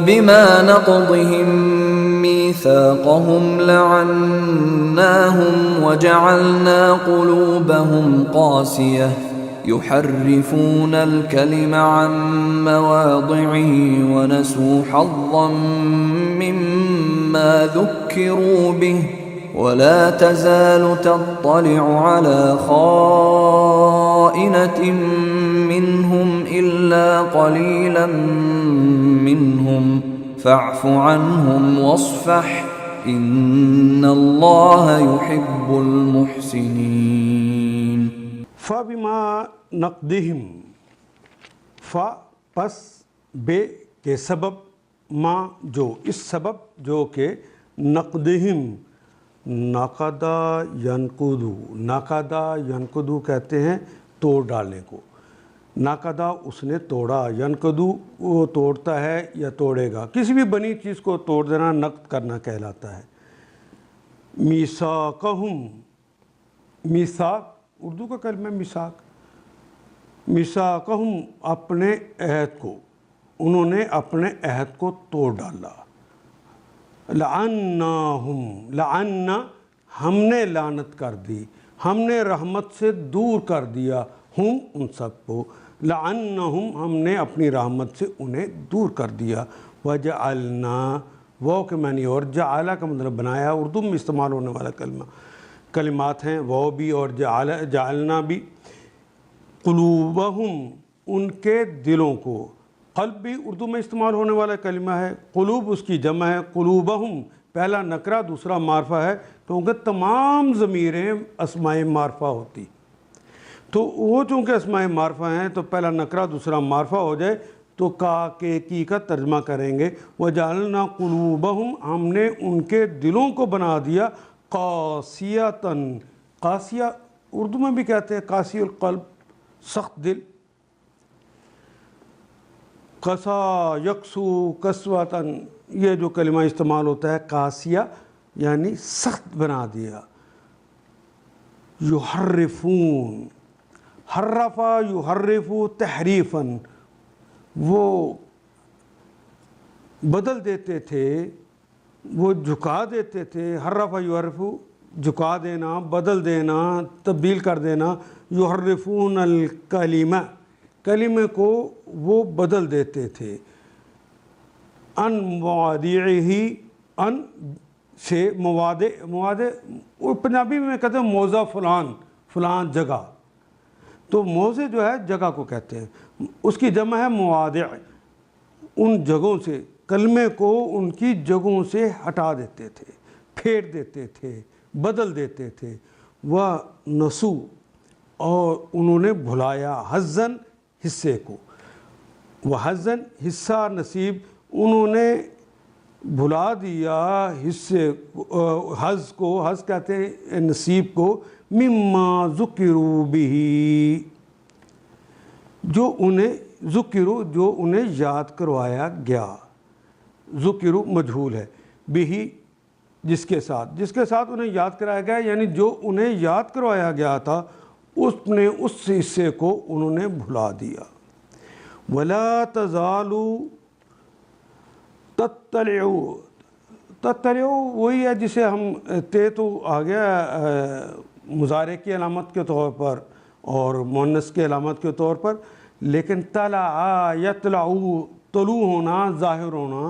بما نقضهم ميثاقهم لعناهم وجعلنا قلوبهم قاسية يحرفون الكلم عن مواضعه ونسوا حظا مما ذكروا به ولا تزال تطلع على خائنة منهم إلا قليلا منهم فاعف عنهم واصفح إن الله يحب المحسنين. فَبِمَا نَقْدِهِمْ پس بے کے سبب ما جو اس سبب جو کہ نقدہم ناقدہ ینقدو ناقدہ ینقدو کہتے ہیں توڑ ڈالنے کو. ناقدہ اس نے توڑا، ینقدو وہ توڑتا ہے یا توڑے گا. کسی بھی بنی چیز کو توڑ دینا نقد کرنا کہلاتا ہے. میثاقہم میثاق اردو کا کلمہ میثاق. میثاقہم اپنے عہد کو، انہوں نے اپنے عہد کو توڑ ڈالا. لعناہم لعنا ہم نے لعنت کر دی، ہم نے رحمت سے دور کر دیا ہم ان سب کو. لعناہم ہم نے اپنی رحمت سے انہیں دور کر دیا. وجعلنا وہ کے معنی اور جعلہ کا مطلب بنایا، اردو میں استعمال ہونے والا کلمات ہیں وہ بھی اور جعلنا بھی. قلوبہم ان کے دلوں کو، قلب بھی اردو میں استعمال ہونے والا کلمہ ہے، قلوب اس کی جمع ہے. قلوبہم پہلا نکرہ دوسرا معرفہ ہے کیونکہ تمام ضمیریں اسماء معرفہ ہوتی، تو وہ چونکہ اسماء معرفہ ہیں تو پہلا نکرہ دوسرا معرفہ ہو جائے تو کا کے کی کا ترجمہ کریں گے. وجعلنا قلوبہم ہم نے ان کے دلوں کو بنا دیا قاسیۃً. قاسیہ اردو میں بھی کہتے ہیں قاسی القلب، سخت دل. قسا یکسو قسوۃً یہ جو کلمہ استعمال ہوتا ہے قاسیہ یعنی سخت بنا دیا. یحرفون حرفا یحرفو تحریفاً وہ بدل دیتے تھے، وہ جھکا دیتے تھے. حرفا یحرفو جھکا دینا، بدل دینا، تبدیل کر دینا. یحرفون الکلمہ کلمے کو وہ بدل دیتے تھے. ان مواضعہ ان سے مواضع پنجابی میں کہتے ہیں موضع فلان جگہ، تو موضع جو ہے جگہ کو کہتے ہیں، اس کی جمع ہے مواضع. ان جگہوں سے کلمے کو ان کی جگہوں سے ہٹا دیتے تھے، پھیر دیتے تھے، بدل دیتے تھے. وَنَسُوا اور انہوں نے بھلایا حظاً حصے کو. وحظاً حصہ نصیب انہوں نے بھلا دیا حصے حظ کو، حظ کہتے ہیں نصیب کو. مما ذکروا بہ جو انہیں ذکروا جو انہیں یاد کروایا گیا. ذکروا مجہول ہے، بہ جس کے ساتھ انہیں یاد کرایا گیا یعنی جو انہیں یاد کروایا گیا تھا اس نے اس حصے کو انہوں نے بھلا دیا. ولا تزالوا تطلعوا وہی ہے جسے ہم تو آ گیا مضارع کی علامت کے طور پر اور مؤنث کی علامت کے طور پر، لیکن طلع یطلع طلوع ہونا ظاہر ہونا.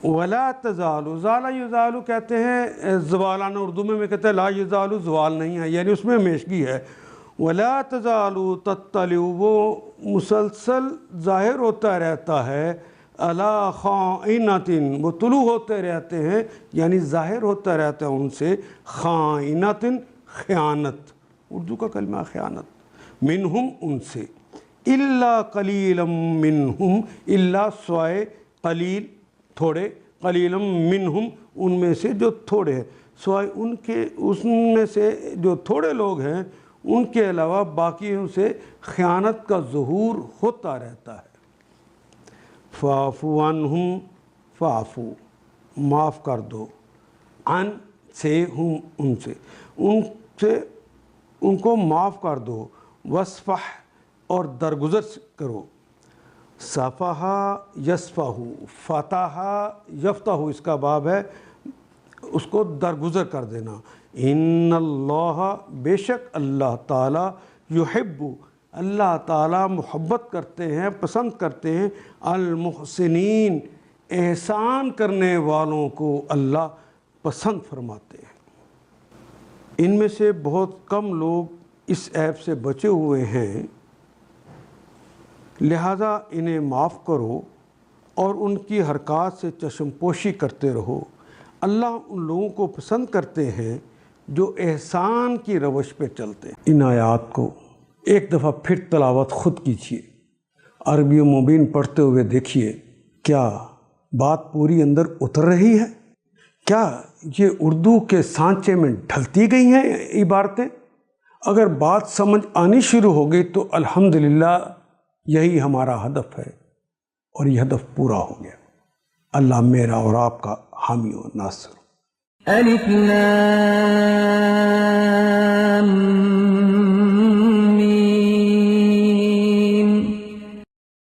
ولا تزالوا زال یزال کہتے ہیں زوالانہ اردو میں کہتے ہیں لا یزال زوال نہیں ہے یعنی اس میں ہمیشگی ہے. ولا تزالوا تطلع وہ مسلسل ظاہر ہوتا رہتا ہے. علی خائنۃ وہ طلوع ہوتے رہتے ہیں یعنی ظاہر ہوتا رہتا ہے ان سے. خائنۃ خیانت اردو کا کلمہ خیانت. منہم ان سے. الا قلیلا منہم الا سوائے قلیل تھوڑے. قلیلا منہم ان میں سے جو تھوڑے ہیں، سوائے ان میں سے جو تھوڑے لوگ ہیں ان کے علاوہ باقیوں سے خیانت کا ظہور ہوتا رہتا ہے. فاعفو عنہم فاعفو معاف کر دو. عن سے ہم ان سے ان کو معاف کر دو. وصفح اور درگزر کرو. صفحہ یصفہ، فتح یفتح اس کا باب ہے، اس کو درگزر کر دینا۔ ان اللہ، بے شک اللہ تعالیٰ، یحب، اللہ تعالیٰ محبت کرتے ہیں، پسند کرتے ہیں، المحسنین، احسان کرنے والوں کو اللہ پسند فرماتے ہیں۔ ان میں سے بہت کم لوگ اس عیب سے بچے ہوئے ہیں، لہذا انہیں معاف کرو اور ان کی حرکات سے چشم پوشی کرتے رہو۔ اللہ ان لوگوں کو پسند کرتے ہیں جو احسان کی روش پہ چلتے ہیں۔ ان آیات کو ایک دفعہ پھر تلاوت خود کیجیے، عربی و مبین پڑھتے ہوئے دیکھیے کیا بات پوری اندر اتر رہی ہے، کیا یہ اردو کے سانچے میں ڈھلتی گئی ہیں عبارتیں۔ اگر بات سمجھ آنی شروع ہو گئی تو الحمدللہ یہی ہمارا ہدف ہے، اور یہ ہدف پورا ہو گیا۔ اللہ میرا اور آپ کا حامی و ناصر۔ الف لام